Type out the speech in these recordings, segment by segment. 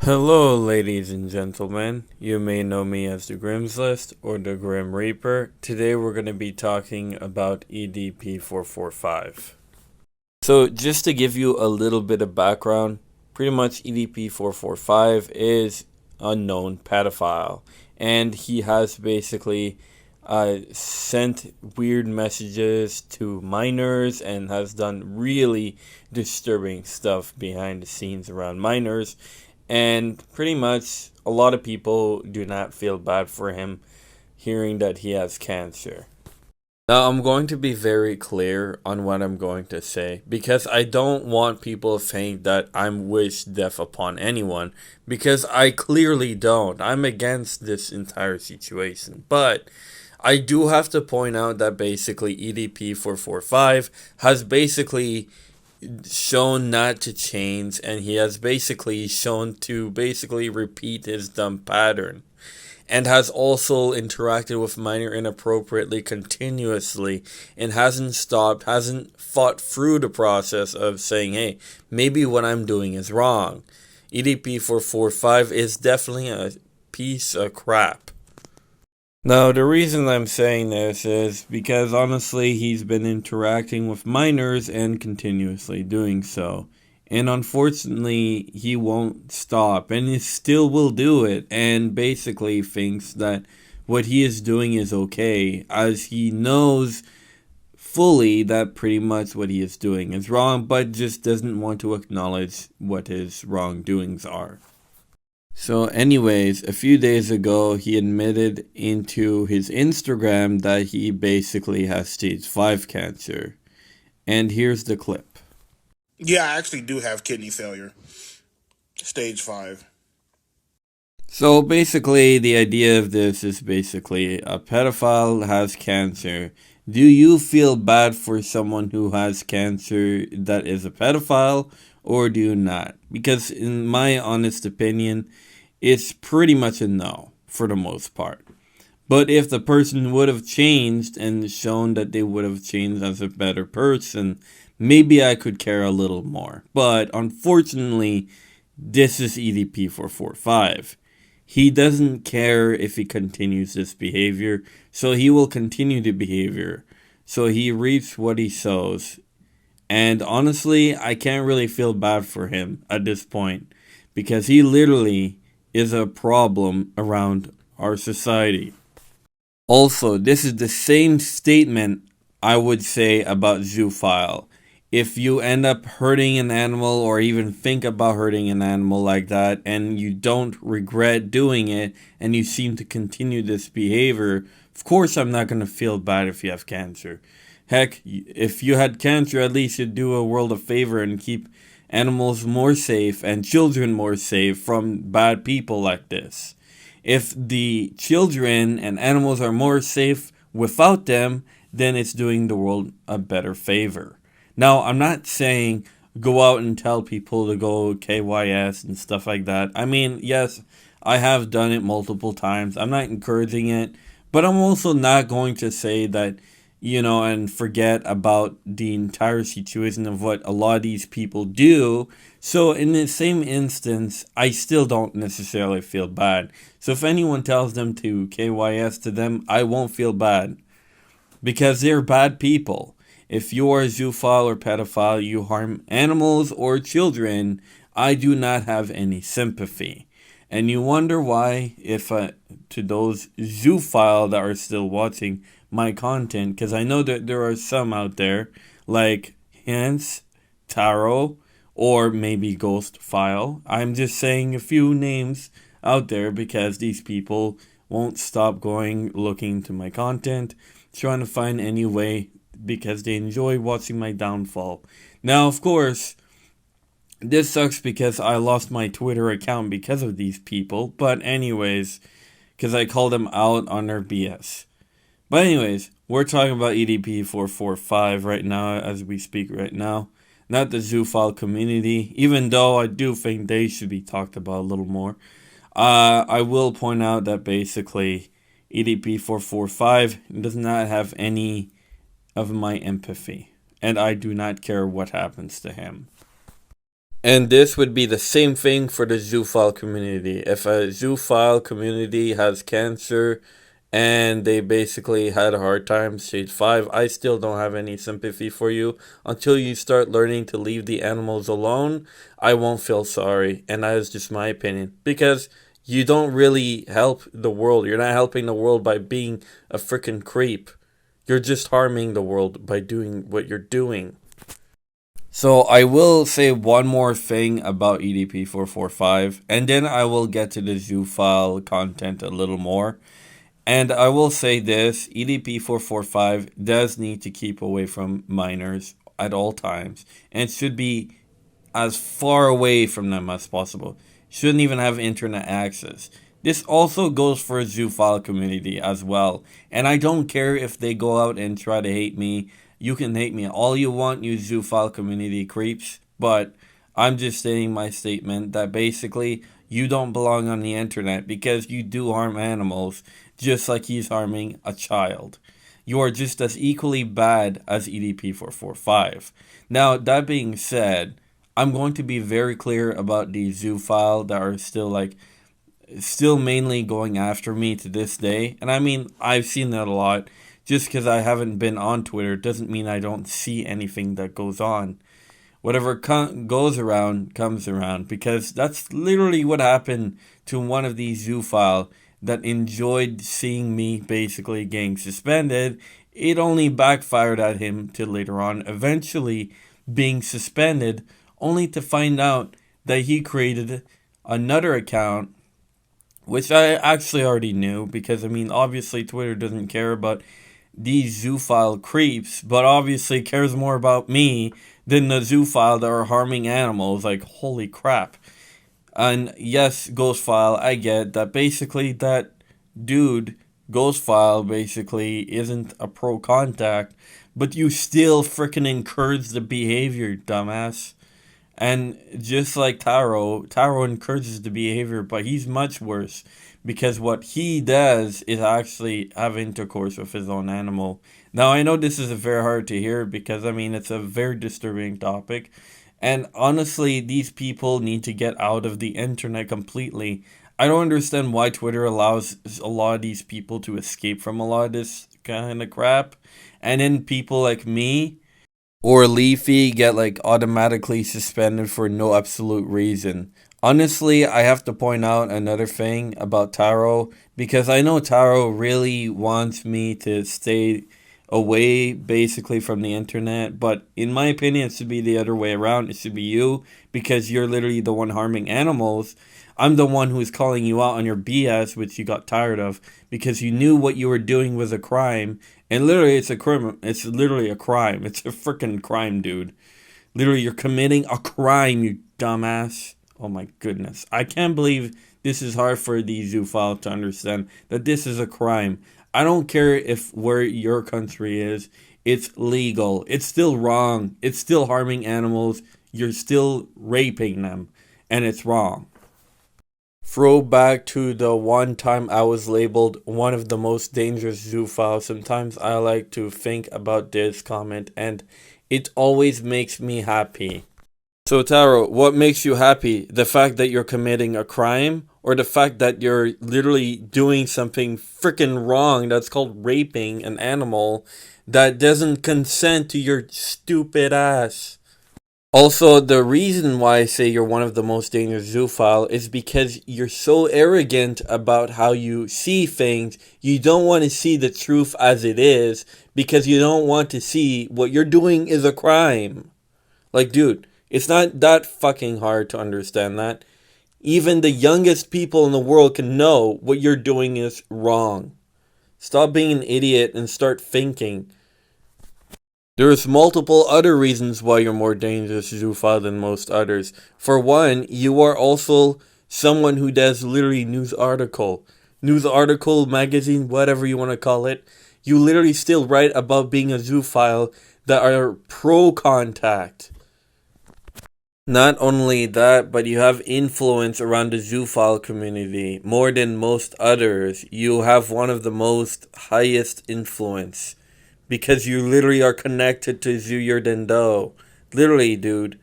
Hello, ladies and gentlemen. You may know me as the GrimsList or the Grim Reaper. Today we're going to be talking about EDP445. So, just to give you a little bit of background, pretty much EDP445 is a known pedophile, and he has basically sent weird messages to minors and has done really disturbing stuff behind the scenes around minors. And pretty much a lot of people do not feel bad for him hearing that he has cancer. Now, I'm going to be very clear on what I'm going to say because I don't want people to think that I'm wish death upon anyone because I clearly don't. I'm against this entire situation. But I do have to point out that basically EDP445 has basically shown not to change, and he has basically shown to basically repeat his dumb pattern, and has also interacted with minor inappropriately continuously, and hasn't stopped, hasn't fought through the process of saying, hey, maybe what I'm doing is wrong. EDP445 is definitely a piece of crap. Now, the reason I'm saying this is because honestly, he's been interacting with minors and continuously doing so. And unfortunately, he won't stop and he still will do it and basically thinks that what he is doing is okay, as he knows fully that pretty much what he is doing is wrong, but just doesn't want to acknowledge what his wrongdoings are. So, anyways, a few days ago, he admitted into his Instagram that he basically has stage 5 cancer. And here's the clip. Yeah, I actually do have kidney failure. Stage 5. So, basically, the idea of this is basically a pedophile has cancer. Do you feel bad for someone who has cancer that is a pedophile, or do you not? Because, in my honest opinion, it's pretty much a no for the most part. But if the person would have changed and shown that they would have changed as a better person, maybe I could care a little more. But unfortunately, this is EDP445. He doesn't care if he continues this behavior, so he will continue the behavior. So he reaps what he sows. And honestly, I can't really feel bad for him at this point because he literally is a problem around our society. Also, this is the same statement I would say about Zoophile. If you end up hurting an animal or even think about hurting an animal like that and you don't regret doing it and you seem to continue this behavior, of course I'm not going to feel bad if you have cancer. Heck, if you had cancer, at least you'd do a world a favor and keep animals more safe and children more safe from bad people like this. If the children and animals are more safe without them, then it's doing the world a better favor. Now, I'm not saying go out and tell people to go KYS and stuff like that. I mean, yes, I have done it multiple times. I'm not encouraging it, but I'm also not going to say that, and forget about the entire situation of what a lot of these people do. So, in the same instance, I still don't necessarily feel bad. So, if anyone tells them to KYS to them, I won't feel bad because they're bad people. If you are a zoophile or pedophile, you harm animals or children, I do not have any sympathy. And you wonder why, if to those zoophile that are still watching my content, because I know that there are some out there like Hans, Taro, or maybe Ghostphile. I'm just saying a few names out there because these people won't stop going looking to my content, trying to find any way because they enjoy watching my downfall. Now, of course, this sucks because I lost my Twitter account because of these people, but anyways, because I called them out on their BS. But anyways, we're talking about EDP445 right now as we speak right now, not the zoophile community, even though I do think they should be talked about a little more. I will point out that basically EDP445 does not have any of my empathy, and I do not care what happens to him. And this would be the same thing for the zoophile community. If a zoophile community has cancer and they basically had a hard time, stage 5, I still don't have any sympathy for you. Until you start learning to leave the animals alone, I won't feel sorry. And that is just my opinion. Because you don't really help the world. You're not helping the world by being a freaking creep. You're just harming the world by doing what you're doing. So I will say one more thing about EDP445, and then I will get to the Zoophile content a little more. And I will say this, EDP445 does need to keep away from minors at all times, and should be as far away from them as possible. Shouldn't even have internet access. This also goes for a zoophile community as well. And I don't care if they go out and try to hate me. You can hate me all you want, you zoophile community creeps. But I'm just stating my statement that basically you don't belong on the internet because you do harm animals just like he's harming a child. You are just as equally bad as EDP445. Now, that being said, I'm going to be very clear about the zoophile that are still mainly going after me to this day. And I mean, I've seen that a lot. Just because I haven't been on Twitter doesn't mean I don't see anything that goes on. Whatever goes around comes around, because that's literally what happened to one of these zoophile that enjoyed seeing me basically getting suspended. It only backfired at him till later on, eventually being suspended, only to find out that he created another account, which I actually already knew, because I mean, obviously Twitter doesn't care about these zoophile creeps, but obviously cares more about me than the zoophile that are harming animals. Like, holy crap. And yes, Ghostphile, I get that basically that dude, Ghostphile, basically isn't a pro contact, but you still freaking encourage the behavior, dumbass. And just like Taro encourages the behavior, but he's much worse because what he does is actually have intercourse with his own animal. Now, I know this is very hard to hear because, I mean, it's a very disturbing topic. And honestly, these people need to get out of the internet completely. I don't understand why Twitter allows a lot of these people to escape from a lot of this kind of crap. And then people like me or Leafy get like automatically suspended for no absolute reason. Honestly, I have to point out another thing about Taro, because I know Taro really wants me to stay away basically from the internet, but in my opinion it should be the other way around. It should be you, because you're literally the one harming animals. I'm the one who's calling you out on your BS, which you got tired of because you knew what you were doing was a crime. And literally, it's a crime. It's literally a crime. It's a freaking crime, dude. Literally, you're committing a crime, you dumbass. Oh my goodness. I can't believe this is hard for the zoophile to understand that this is a crime. I don't care if where your country is, it's legal. It's still wrong. It's still harming animals. You're still raping them. And it's wrong. Throwback to the one time I was labeled one of the most dangerous zoophiles. Sometimes I like to think about this comment and it always makes me happy. So Taro, what makes you happy? The fact that you're committing a crime, or the fact that you're literally doing something freaking wrong that's called raping an animal that doesn't consent to your stupid ass? Also, the reason why I say you're one of the most dangerous zoophile is because you're so arrogant about how you see things. You don't want to see the truth as it is because you don't want to see what you're doing is a crime. Like, dude, it's not that fucking hard to understand that. Even the youngest people in the world can know what you're doing is wrong. Stop being an idiot and start thinking. There's multiple other reasons why you're more dangerous zoophile than most others. For one, you are also someone who does literally news article, magazine, whatever you want to call it. You literally still write about being a zoophile that are pro contact. Not only that, but you have influence around the zoophile community more than most others. You have one of the most highest influence. Because you literally are connected to Zooyer Dendo. Literally, dude.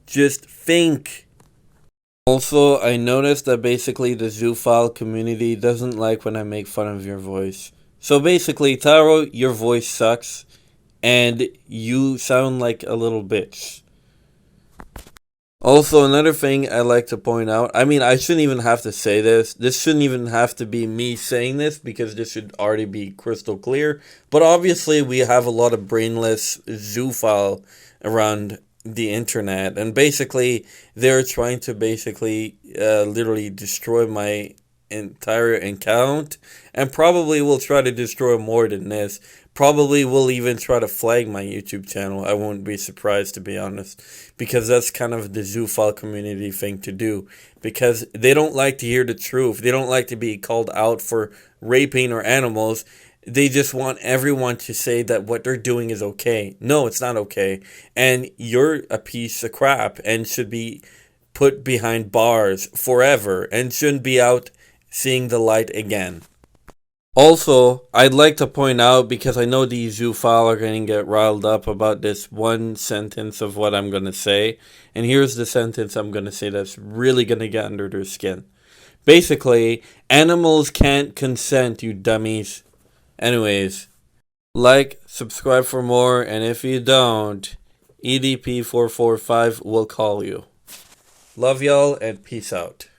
Just think. Also, I noticed that basically the Zoophile community doesn't like when I make fun of your voice. So basically, Taro, your voice sucks, and you sound like a little bitch. Also, another thing I like to point out, I mean, I shouldn't even have to say this. This shouldn't even have to be me saying this because this should already be crystal clear. But obviously, we have a lot of brainless zoophile around the internet. And basically, they're trying to basically literally destroy my entire account and probably will try to destroy more than this. Probably will even try to flag my YouTube channel. I won't be surprised, to be honest, because that's kind of the zoophile community thing to do, because they don't like to hear the truth. They don't like to be called out for raping or animals. They just want everyone to say that what they're doing is okay. No, it's not okay. And you're a piece of crap and should be put behind bars forever and shouldn't be out seeing the light again. Also, I'd like to point out, because I know the zoophile are going to get riled up about this one sentence of what I'm going to say, and here's the sentence I'm going to say that's really going to get under their skin. Basically, animals can't consent, you dummies. Anyways, like, subscribe for more, and if you don't, EDP445 will call you. Love y'all, and peace out.